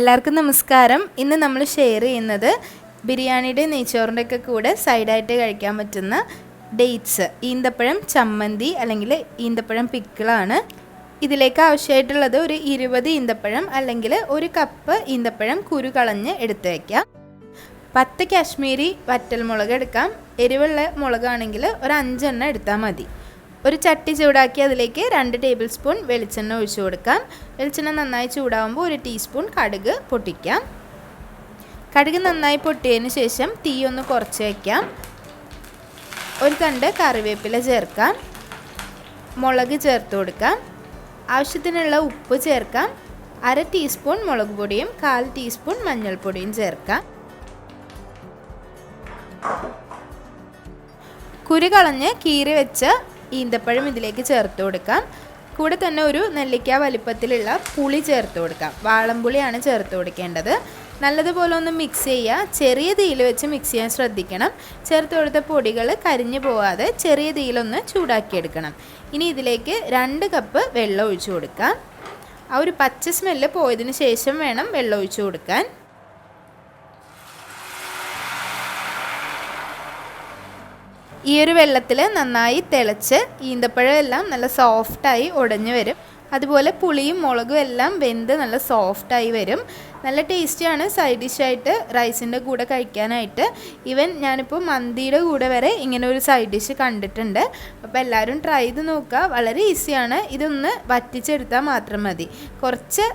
എല്ലാവർക്കും നമസ്കാരം. ഇന്ന് നമ്മൾ ഷെയർ ചെയ്യുന്നത് ബിരിയാണിയുടെ നെയ്ച്ചോറിൻ്റെയൊക്കെ കൂടെ സൈഡായിട്ട് കഴിക്കാൻ പറ്റുന്ന ഡേറ്റ്സ് ഈന്തപ്പഴം ചമ്മന്തി അല്ലെങ്കിൽ ഈന്തപ്പഴം പിക്കിളാണ്. ഇതിലേക്ക് ആവശ്യമായിട്ടുള്ളത് ഒരു 20 ഈന്തപ്പഴം അല്ലെങ്കിൽ ഒരു കപ്പ് ഈന്തപ്പഴം കുരു കളഞ്ഞ് എടുത്ത് വയ്ക്കാം. 10 കാശ്മീരി വറ്റൽമുളക് എടുക്കാം. എരിവുള്ള മുളകാണെങ്കിൽ ഒരു 5 എണ്ണം എടുത്താൽ മതി. ഒരു ചട്ടി ചൂടാക്കി അതിലേക്ക് 2 ടേബിൾ സ്പൂൺ വെളിച്ചെണ്ണ ഒഴിച്ചു കൊടുക്കാം. വെളിച്ചെണ്ണ നന്നായി ചൂടാകുമ്പോൾ 1 ടീസ്പൂൺ കടുക് പൊട്ടിക്കാം. കടുക് നന്നായി പൊട്ടിയതിന് ശേഷം തീ ഒന്ന് കുറച്ച് വയ്ക്കാം. ഒരു തണ്ട് കറിവേപ്പില ചേർക്കാം. മുളക് ചേർത്ത് കൊടുക്കാം. ആവശ്യത്തിനുള്ള ഉപ്പ് ചേർക്കാം. 1/2 ടീസ്പൂൺ മുളക് പൊടിയും 1/4 ടീസ്പൂൺ മഞ്ഞൾപ്പൊടിയും ചേർക്കാം. കുരു കളഞ്ഞ് കീറി വെച്ച ഈന്തപ്പഴം ഇതിലേക്ക് ചേർത്ത് കൊടുക്കാം. കൂടെ തന്നെ ഒരു നെല്ലിക്ക വലിപ്പത്തിലുള്ള പുളി ചേർത്ത് കൊടുക്കാം. വാളംപുളിയാണ് ചേർത്ത് കൊടുക്കേണ്ടത്. നല്ലതുപോലെ ഒന്ന് മിക്സ് ചെയ്യുക. ചെറിയ തീയിൽ വെച്ച് മിക്സ് ചെയ്യാൻ ശ്രദ്ധിക്കണം. ചേർത്ത് കൊടുത്ത പൊടികൾ കരിഞ്ഞു പോവാതെ ചെറിയ തീയിലൊന്ന് ചൂടാക്കിയെടുക്കണം. ഇനി ഇതിലേക്ക് 2 കപ്പ് വെള്ളം ഒഴിച്ചു കൊടുക്കാം. ആ ഒരു പച്ച സ്മെല്ല് പോയതിന് ശേഷം വേണം വെള്ളം ഒഴിച്ചു കൊടുക്കാൻ. ഈ ഒരു വെള്ളത്തിൽ നന്നായി തിളച്ച് ഈന്തപ്പഴം എല്ലാം നല്ല സോഫ്റ്റായി ഉടഞ്ഞു വരും. അതുപോലെ പുളിയും മുളകും എല്ലാം വെന്ത് നല്ല സോഫ്റ്റായി വരും. നല്ല ടേസ്റ്റിയാണ് സൈഡ് ഡിഷായിട്ട് റൈസിൻ്റെ കൂടെ കഴിക്കാനായിട്ട്. ഈവൻ ഞാനിപ്പോൾ മന്തിയുടെ കൂടെ വരെ ഇങ്ങനെ ഒരു സൈഡ് ഡിഷ് കണ്ടിട്ടുണ്ട്. അപ്പോൾ എല്ലാവരും ട്രൈ ചെയ്ത് നോക്കുക. വളരെ ഈസിയാണ്. ഇതൊന്ന് വറ്റിച്ചെടുത്താൽ മാത്രം മതി. കുറച്ച്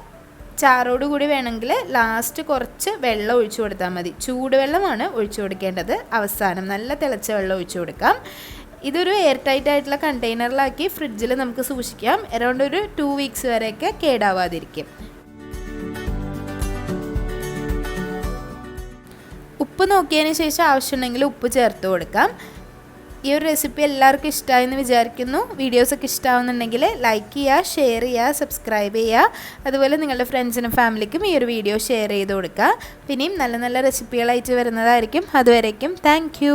ചാറോട് കൂടി വേണമെങ്കിൽ ലാസ്റ്റ് കുറച്ച് വെള്ളം ഒഴിച്ചു കൊടുത്താൽ മതി. ചൂടുവെള്ളമാണ് ഒഴിച്ചു കൊടുക്കേണ്ടത്. അവസാനം നല്ല തിളച്ച വെള്ളം ഒഴിച്ചു കൊടുക്കാം. ഇതൊരു എയർ ടൈറ്റ് ആയിട്ടുള്ള കണ്ടെയ്നറിലാക്കി ഫ്രിഡ്ജിൽ നമുക്ക് സൂക്ഷിക്കാം. അറൗണ്ട് ഒരു 2 വീക്സ് വരെയൊക്കെ കേടാവാതിരിക്കും. ഉപ്പ് നോക്കിയതിന് ശേഷം ആവശ്യമുണ്ടെങ്കിൽ ഉപ്പ് ചേർത്ത് കൊടുക്കാം. ഈ ഒരു റെസിപ്പി എല്ലാവർക്കും ഇഷ്ടമായെന്ന് വിചാരിക്കുന്നു. വീഡിയോസൊക്കെ ഇഷ്ടമാവുന്നുണ്ടെങ്കിൽ ലൈക്ക് ചെയ്യുക, ഷെയർ ചെയ്യുക, സബ്സ്ക്രൈബ് ചെയ്യുക. അതുപോലെ നിങ്ങളുടെ ഫ്രണ്ട്സിനും ഫാമിലിക്കും ഈ ഒരു വീഡിയോ ഷെയർ ചെയ്ത് കൊടുക്കുക. പിന്നെയും നല്ല നല്ല റെസിപ്പികളായിട്ട് വരുന്നതായിരിക്കും. അതുവരേക്കും താങ്ക്